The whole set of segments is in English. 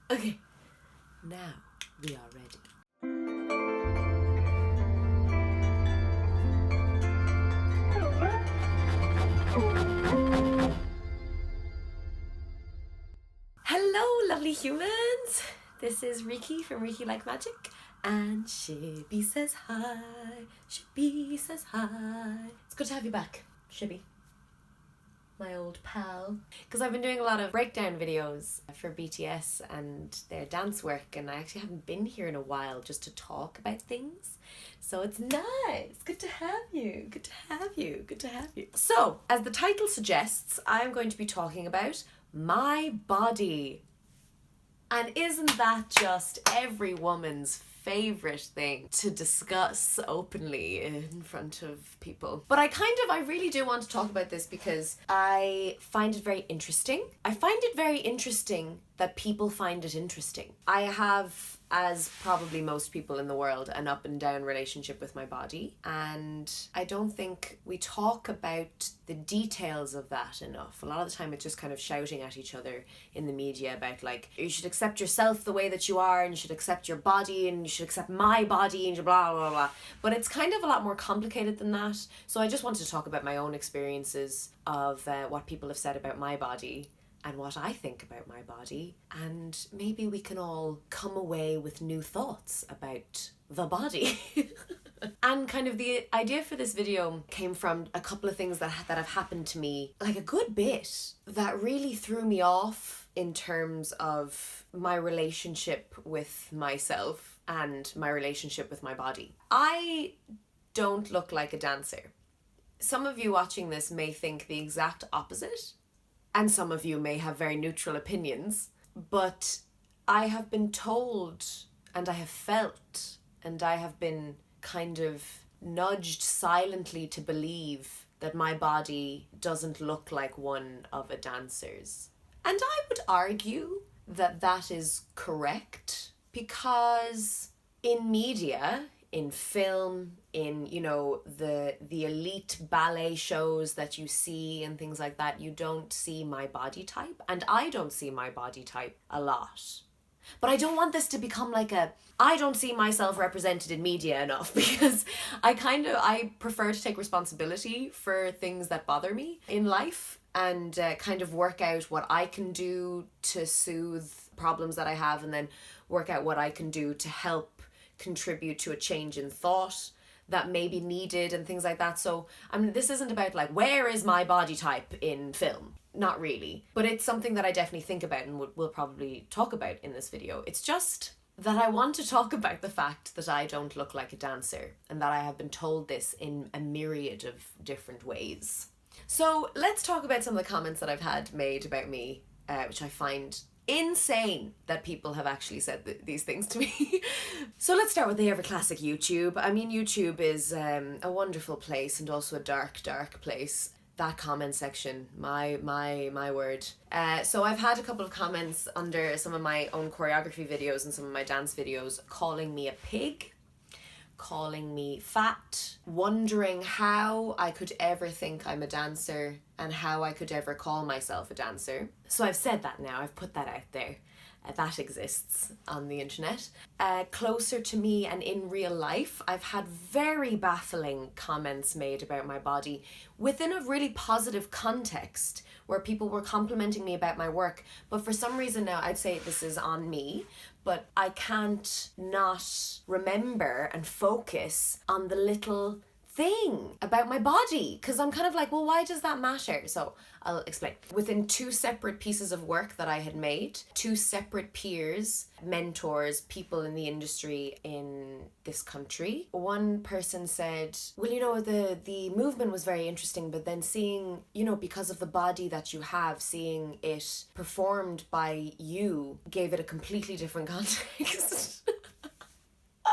Okay, now we are ready. Hello, lovely humans. This is Riki from Rikilikemagic, and Shibby says hi. Shibby says hi. It's good to have you back, Shibby, my old pal. Because I've been doing a lot of breakdown videos for BTS and their dance work, and I actually haven't been here in a while just to talk about things. So it's nice. Good to have you. Good to have you. Good to have you. So, as the title suggests, I'm going to be talking about my body. And isn't that just every woman's favourite thing to discuss openly in front of people? But I really do want to talk about this because I find it very interesting. I find it very interesting that people find it interesting. I have, as probably most people in the world, an up and down relationship with my body, and I don't think we talk about the details of that enough. A lot of the time it's just kind of shouting at each other in the media about, like, you should accept yourself the way that you are, and you should accept your body, and you should accept my body, and blah blah blah. But it's kind of a lot more complicated than that. So I just wanted to talk about my own experiences of what people have said about my body and what I think about my body, and maybe we can all come away with new thoughts about the body. And kind of the idea for this video came from a couple of things that have happened to me, like a good bit, that really threw me off in terms of my relationship with myself and my relationship with my body. I don't look like a dancer. Some of you watching this may think the exact opposite, and some of you may have very neutral opinions, but I have been told, and I have felt, and I have been kind of nudged silently to believe that my body doesn't look like one of a dancer's. And I would argue that that is correct, because in media, in film, in, you know, the elite ballet shows that you see and things like that, you don't see my body type, and I don't see my body type a lot. But I don't want this to become like I don't see myself represented in media enough, because I prefer to take responsibility for things that bother me in life, and kind of work out what I can do to soothe problems that I have, and then work out what I can do to help contribute to a change in thought that may be needed and things like that. So I mean, this isn't about like, where is my body type in film? Not really. But it's something that I definitely think about and we'll probably talk about in this video. It's just that I want to talk about the fact that I don't look like a dancer, and that I have been told this in a myriad of different ways. So let's talk about some of the comments that I've had made about me, which I find insane that people have actually said these things to me. So let's start with the ever classic YouTube. I mean, YouTube is a wonderful place and also a dark place. That comment section, my word. So I've had a couple of comments under some of my own choreography videos and some of my dance videos calling me a pig, calling me fat, wondering how I could ever think I'm a dancer and how I could ever call myself a dancer. So I've said that now, I've put that out there. That exists on the internet. Closer to me and in real life, I've had very baffling comments made about my body within a really positive context, where people were complimenting me about my work. But for some reason now, I'd say this is on me, but I can't not remember and focus on the little thing about my body, because I'm kind of like, well, why does that matter? So I'll explain. Within two separate pieces of work that I had made, two separate peers, mentors, people in the industry in this country, one person said, well, you know, the movement was very interesting, but then seeing, you know, because of the body that you have, seeing it performed by you gave it a completely different context. I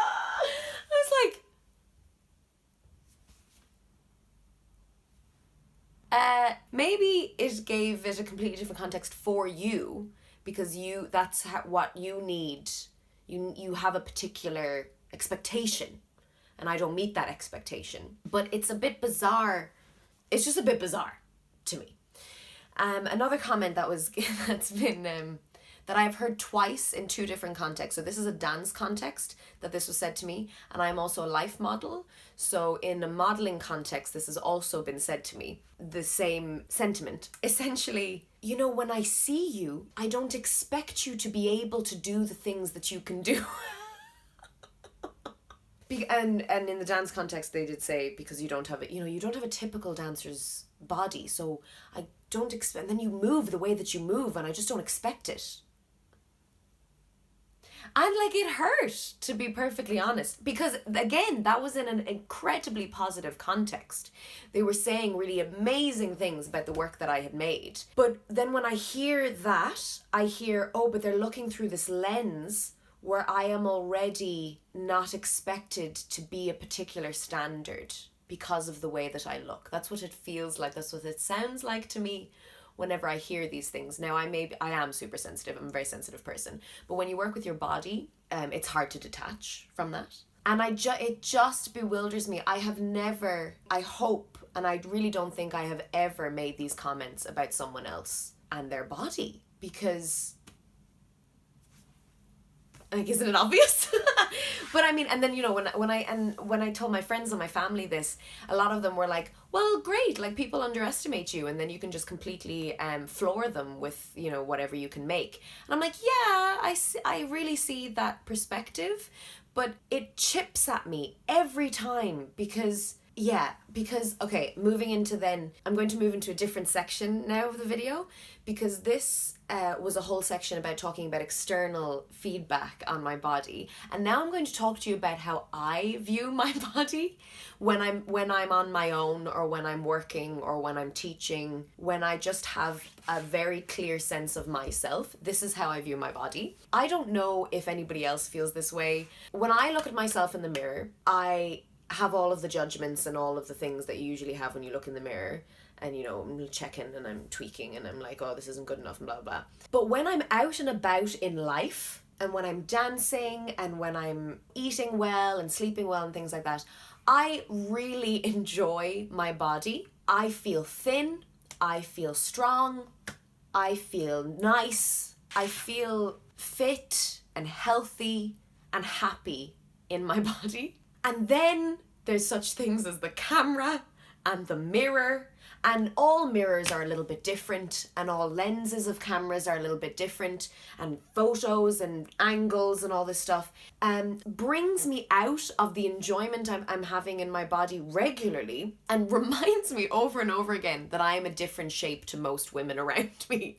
was like, maybe it gave it a completely different context for you, because that's what you need. You have a particular expectation, and I don't meet that expectation. But it's a bit bizarre. It's just a bit bizarre to me. Another comment that's been that I've heard twice in 2 different contexts. So this is a dance context that this was said to me, and I'm also a life model. So in a modeling context, this has also been said to me. The same sentiment. Essentially, you know, when I see you, I don't expect you to be able to do the things that you can do. And in the dance context, they did say, because you don't have a typical dancer's body, so I don't expect, and then you move the way that you move, and I just don't expect it. And like, it hurt, to be perfectly honest, because again, that was in an incredibly positive context. They were saying really amazing things about the work that I had made. But then when I hear that, I hear, oh, but they're looking through this lens where I am already not expected to be a particular standard because of the way that I look. That's what it feels like. That's what it sounds like to me whenever I hear these things. Now, I am super sensitive. I'm a very sensitive person. But when you work with your body, it's hard to detach from that. And it just bewilders me. I hope, and I really don't think I have ever made these comments about someone else and their body, because, like, isn't it obvious? But I mean, and then, you know, when I told my friends and my family this, a lot of them were like, well, great, like, people underestimate you, and then you can just completely floor them with, you know, whatever you can make. And I'm like, yeah, I really see that perspective, but it chips at me every time, because okay, I'm going to move into a different section now of the video, because this was a whole section about talking about external feedback on my body, and now I'm going to talk to you about how I view my body when I'm on my own, or when I'm working, or when I'm teaching, when I just have a very clear sense of myself. This is how I view my body. I don't know if anybody else feels this way. When I look at myself in the mirror, I have all of the judgments and all of the things that you usually have when you look in the mirror, and, you know, I'm checking and I'm tweaking and I'm like, oh, this isn't good enough and blah blah. But when I'm out and about in life, and when I'm dancing, and when I'm eating well and sleeping well and things like that, I really enjoy my body. I feel thin, I feel strong, I feel nice, I feel fit and healthy and happy in my body. And then there's such things as the camera and the mirror, and all mirrors are a little bit different, and all lenses of cameras are a little bit different, and photos and angles and all this stuff brings me out of the enjoyment I'm having in my body regularly, and reminds me over and over again that I am a different shape to most women around me.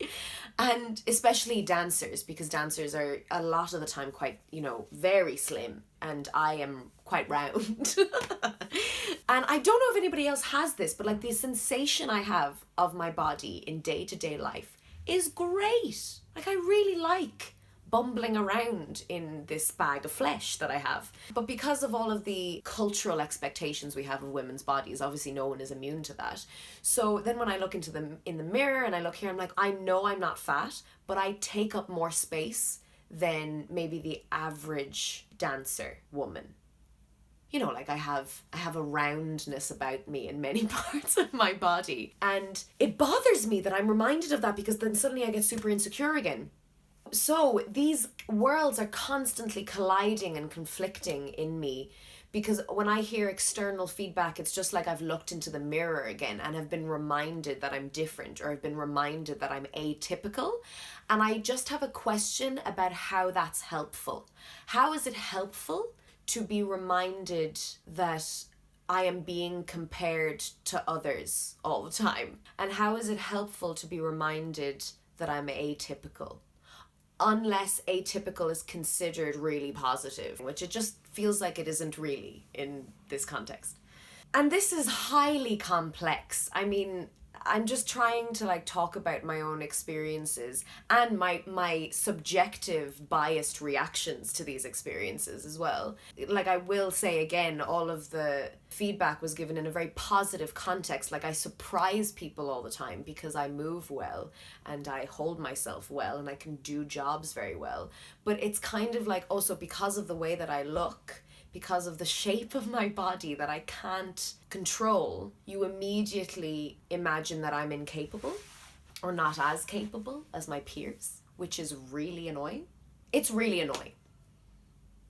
And especially dancers, because dancers are a lot of the time quite, you know, very slim, and I am quite round. And I don't know if anybody else has this, but like, the sensation I have of my body in day-to-day life is great. Like, I really like bumbling around in this bag of flesh that I have. But because of all of the cultural expectations we have of women's bodies, obviously no one is immune to that. So then when I look in the mirror and I look here, I'm like, I know I'm not fat, but I take up more space than maybe the average dancer woman. You know, like, I have a roundness about me in many parts of my body. And it bothers me that I'm reminded of that, because then suddenly I get super insecure again. So these worlds are constantly colliding and conflicting in me, because when I hear external feedback, it's just like I've looked into the mirror again and have been reminded that I'm different, or I've been reminded that I'm atypical. And I just have a question about how that's helpful. How is it helpful to be reminded that I am being compared to others all the time? And how is it helpful to be reminded that I'm atypical? Unless atypical is considered really positive, which it just feels like it isn't really in this context. And this is highly complex. I mean, I'm just trying to like talk about my own experiences and my subjective biased reactions to these experiences as well. Like, I will say again, all of the feedback was given in a very positive context. Like, I surprise people all the time because I move well and I hold myself well and I can do jobs very well. But it's kind of like also because of the way that I look, because of the shape of my body that I can't control, you immediately imagine that I'm incapable or not as capable as my peers. which is really annoying. It's really annoying.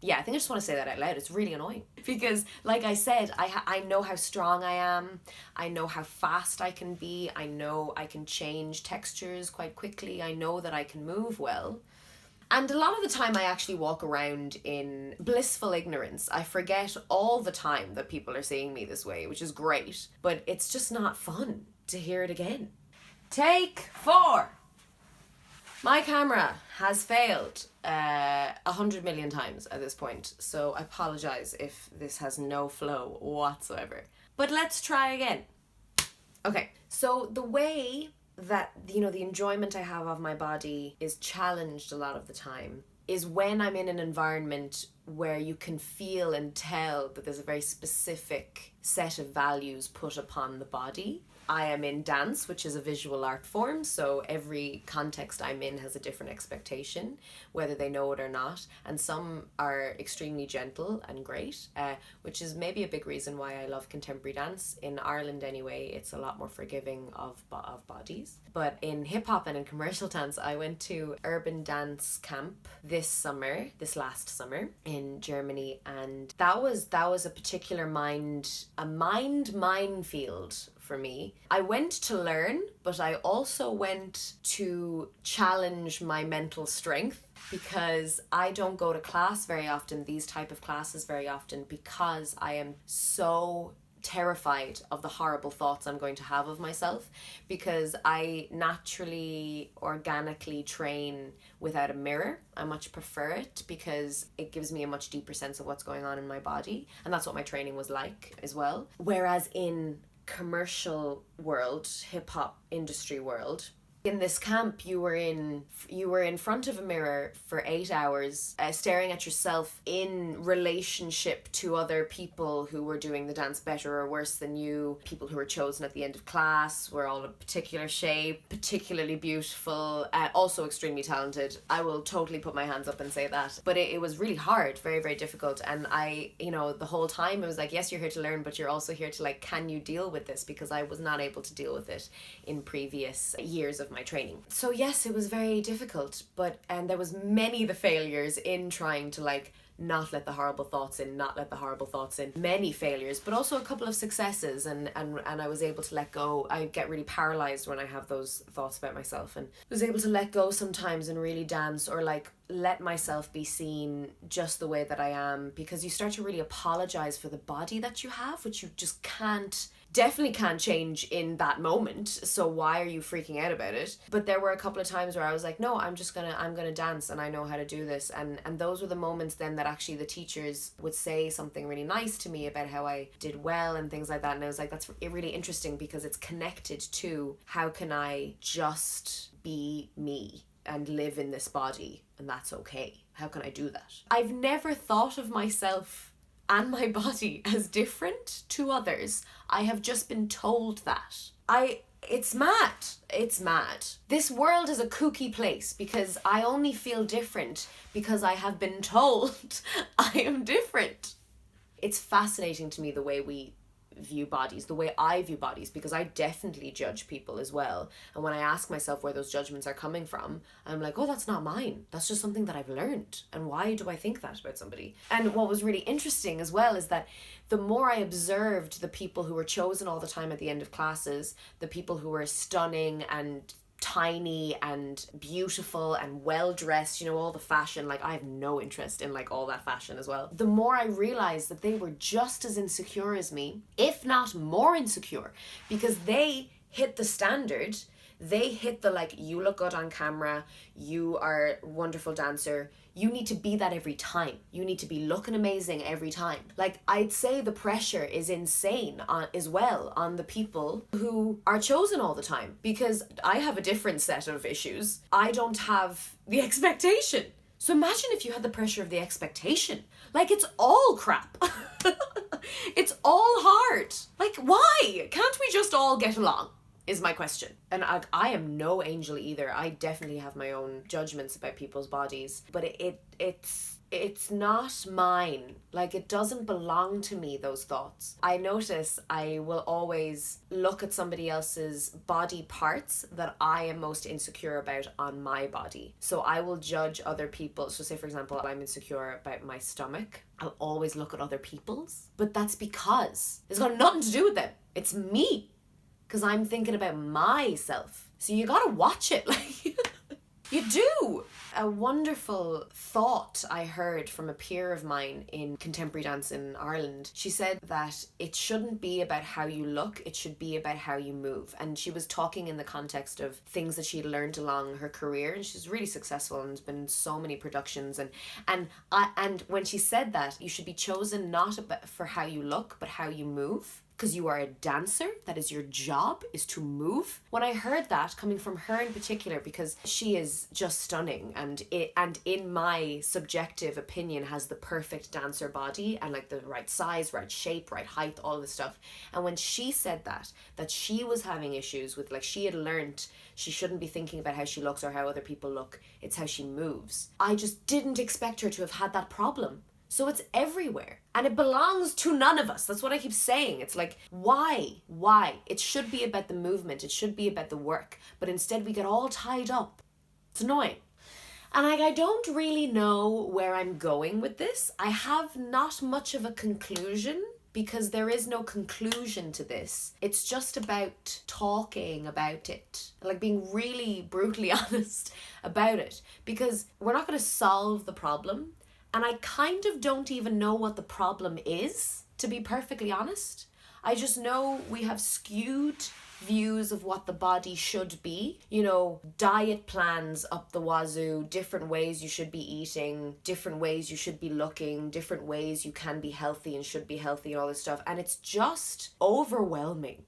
Yeah, I think I just want to say that out loud. It's really annoying. Because, like I said, I know how strong I am. I know how fast I can be. I know I can change textures quite quickly. I know that I can move well. And a lot of the time I actually walk around in blissful ignorance. I forget all the time that people are seeing me this way, which is great. But it's just not fun to hear it again. Take 4. My camera has failed 100 million times at this point, so I apologize if this has no flow whatsoever. But let's try again. Okay, so the way that, the enjoyment I have of my body is challenged a lot of the time is when I'm in an environment where you can feel and tell that there's a very specific set of values put upon the body. I am in dance, which is a visual art form, so every context I'm in has a different expectation, whether they know it or not, and some are extremely gentle and great, which is maybe a big reason why I love contemporary dance. In Ireland anyway, it's a lot more forgiving of bodies. But in hip-hop and in commercial dance, I went to urban dance camp this last summer in Germany, and that was a particular minefield for me. I went to learn, but I also went to challenge my mental strength, because I don't go to class very often, these type of classes very often, because I am so terrified of the horrible thoughts I'm going to have of myself, because I naturally, organically train without a mirror. I much prefer it because it gives me a much deeper sense of what's going on in my body, and that's what my training was like as well. Whereas in commercial world, hip-hop industry world, in this camp you were in front of a mirror for 8 hours, staring at yourself in relationship to other people who were doing the dance better or worse than you. People who were chosen at the end of class were all a particular shape, particularly beautiful, also extremely talented. I will totally put my hands up and say that. But it was really hard, very, very difficult. And I, the whole time it was like, yes, you're here to learn, but you're also here to can you deal with this? Because I was not able to deal with it in previous years of my training. So yes, it was very difficult, and there was many the failures in trying to not let the horrible thoughts in, many failures, but also a couple of successes, and I was able to let go. I get really paralyzed when I have those thoughts about myself, and was able to let go sometimes and really dance, or let myself be seen just the way that I am, because you start to really apologize for the body that you have, which you just definitely can't change in that moment, so why are you freaking out about it? But there were a couple of times where I was like, no, I'm gonna dance, and I know how to do this, and those were the moments then that actually the teachers would say something really nice to me about how I did well and things like that, and I was like, that's really interesting, because it's connected to how can I just be me and live in this body, and that's okay. How can I do that? I've never thought of myself and my body as different to others. I have just been told that. It's mad. This world is a kooky place, because I only feel different because I have been told I am different. It's fascinating to me the way we view bodies, the way I view bodies, because I definitely judge people as well. And when I ask myself where those judgments are coming from, I'm like, oh, that's not mine. That's just something that I've learned. And why do I think that about somebody? And what was really interesting as well is that the more I observed the people who were chosen all the time at the end of classes, the people who were stunning and tiny and beautiful and well-dressed, all the fashion, I have no interest in all that fashion as well. The more I realized that they were just as insecure as me, if not more insecure, because they hit the standard. They hit the you look good on camera, you are a wonderful dancer, you need to be that every time. You need to be looking amazing every time. I'd say the pressure is insane as well on the people who are chosen all the time, because I have a different set of issues. I don't have the expectation. So imagine if you had the pressure of the expectation. It's all crap. It's all hard. Why? Can't we just all get along? Is my question. And I am no angel either. I definitely have my own judgments about people's bodies, but it's it's not mine. Like, it doesn't belong to me, those thoughts. I notice I will always look at somebody else's body parts that I am most insecure about on my body. So I will judge other people. So say, for example, I'm insecure about my stomach. I'll always look at other people's. But that's because it's got nothing to do with them. It's me. Because I'm thinking about myself. So you gotta watch it. Like, you do. A wonderful thought I heard from a peer of mine in contemporary dance in Ireland. She said that it shouldn't be about how you look, it should be about how you move. And she was talking in the context of things that she'd learned along her career, and she's really successful and has been in so many productions. And when she said that, you should be chosen not for how you look, but how you move. Because you are a dancer, that is your job, is to move. When I heard that, coming from her in particular, because she is just stunning, and in my subjective opinion has the perfect dancer body, and like the right size, right shape, right height, all this stuff. And when she said that she was having issues with, like, she had learned she shouldn't be thinking about how she looks or how other people look, it's how she moves. I just didn't expect her to have had that problem. So it's everywhere. And it belongs to none of us. That's what I keep saying. It's like, why? Why? It should be about the movement. It should be about the work. But instead we get all tied up. It's annoying. And I don't really know where I'm going with this. I have not much of a conclusion, because there is no conclusion to this. It's just about talking about it. Like, being really brutally honest about it. Because we're not going to solve the problem. And I kind of don't even know what the problem is, to be perfectly honest. I just know we have skewed views of what the body should be. You know, diet plans up the wazoo, different ways you should be eating, different ways you should be looking, different ways you can be healthy and should be healthy and all this stuff. And it's just overwhelming.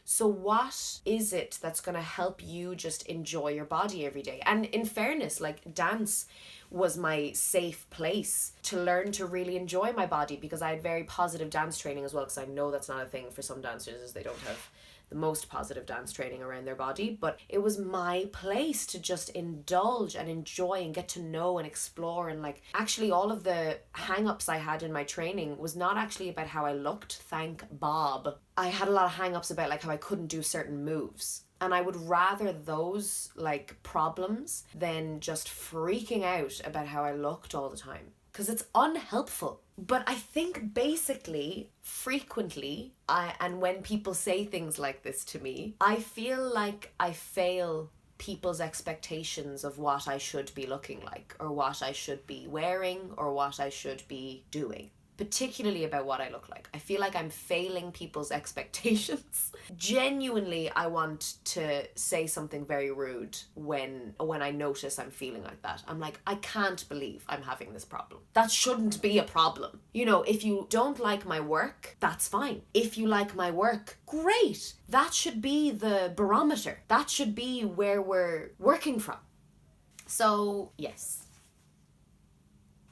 So what is it that's going to help you just enjoy your body every day? And in fairness, like, dance was my safe place to learn to really enjoy my body, because I had very positive dance training as well, because I know that's not a thing for some dancers, is they don't have the most positive dance training around their body. But it was my place to just indulge and enjoy and get to know and explore. And like, actually all of the hang-ups I had in my training was not actually about how I looked, thank Bob. I had a lot of hang-ups about like how I couldn't do certain moves. And I would rather those like problems than just freaking out about how I looked all the time, because it's unhelpful. But I think basically, frequently, and when people say things like this to me, I feel like I fail people's expectations of what I should be looking like, or what I should be wearing, or what I should be doing. Particularly about what I look like. I feel like I'm failing people's expectations. Genuinely, I want to say something very rude when I notice I'm feeling like that. I'm like, I can't believe I'm having this problem. That shouldn't be a problem. You know, if you don't like my work, that's fine. If you like my work, great. That should be the barometer. That should be where we're working from. So, yes.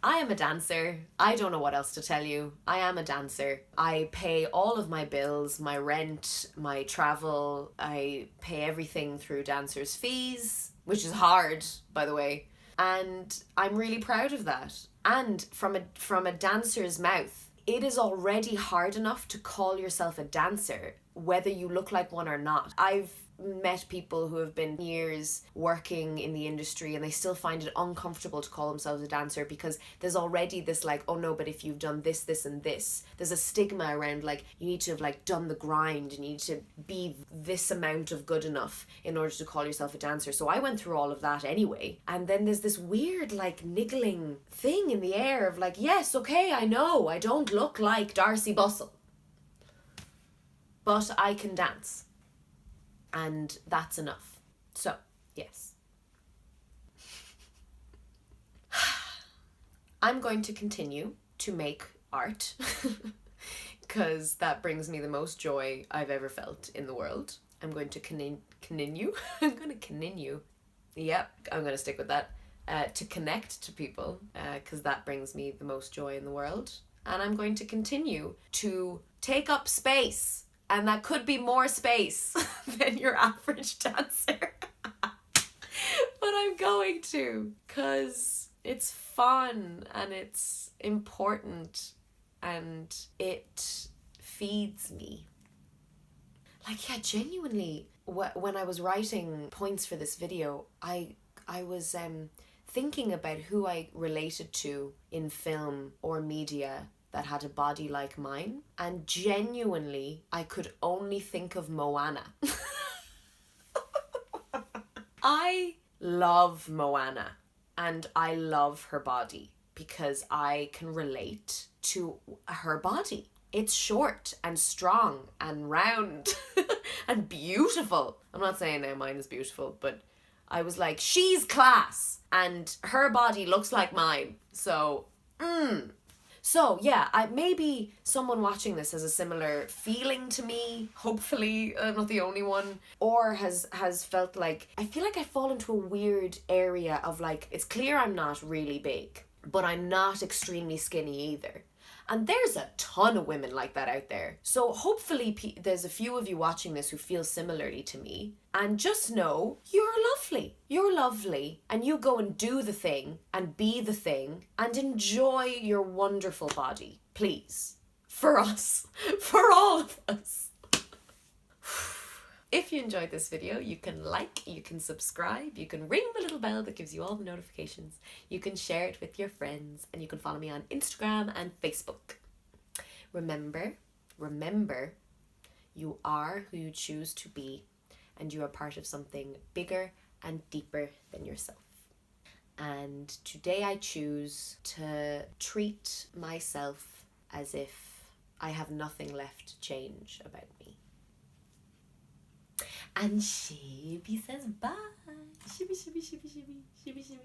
I am a dancer. I don't know what else to tell you. I am a dancer. I pay all of my bills, my rent, my travel. I pay everything through dancers' fees, which is hard, by the way. And I'm really proud of that. And from a dancer's mouth, it is already hard enough to call yourself a dancer, whether you look like one or not. I've met people who have been years working in the industry and they still find it uncomfortable to call themselves a dancer, because there's already this like, oh no, but if you've done this, this and this, there's a stigma around like you need to have like done the grind, you need to be this amount of good enough in order to call yourself a dancer. So I went through all of that anyway, and then there's this weird like niggling thing in the air of like, yes, okay, I know I don't look like Darcy Bustle, but I can dance. And that's enough. So, yes. I'm going to continue to make art because that brings me the most joy I've ever felt in the world. I'm going to continue. I'm going to continue. Yep, I'm going to stick with that. To connect to people because that brings me the most joy in the world. And I'm going to continue to take up space. And that could be more space than your average dancer. But I'm going to, because It's fun and it's important and it feeds me. Like, yeah, genuinely, when I was writing points for this video, I was thinking about who I related to in film or media that had a body like mine, and genuinely, I could only think of Moana. I love Moana and I love her body because I can relate to her body. It's short and strong and round and beautiful. I'm not saying now mine is beautiful, but I was like, she's class and her body looks like mine. So, So yeah, maybe someone watching this has a similar feeling to me. Hopefully, I'm not the only one. Or has felt like, I feel like I fall into a weird area of like, it's clear I'm not really big, but I'm not extremely skinny either. And there's a ton of women like that out there. So hopefully there's a few of you watching this who feel similarly to me. And just know, you're lovely. You're lovely. And you go and do the thing and be the thing and enjoy your wonderful body. Please. For us. For all of us. If you enjoyed this video, you can like, you can subscribe, you can ring the little bell that gives you all the notifications, you can share it with your friends, and you can follow me on Instagram and Facebook. Remember, you are who you choose to be, and you are part of something bigger and deeper than yourself. And today I choose to treat myself as if I have nothing left to change about me. And Shibi says bye. Shibi, shibi, shibi, shibi, shibi, shibi.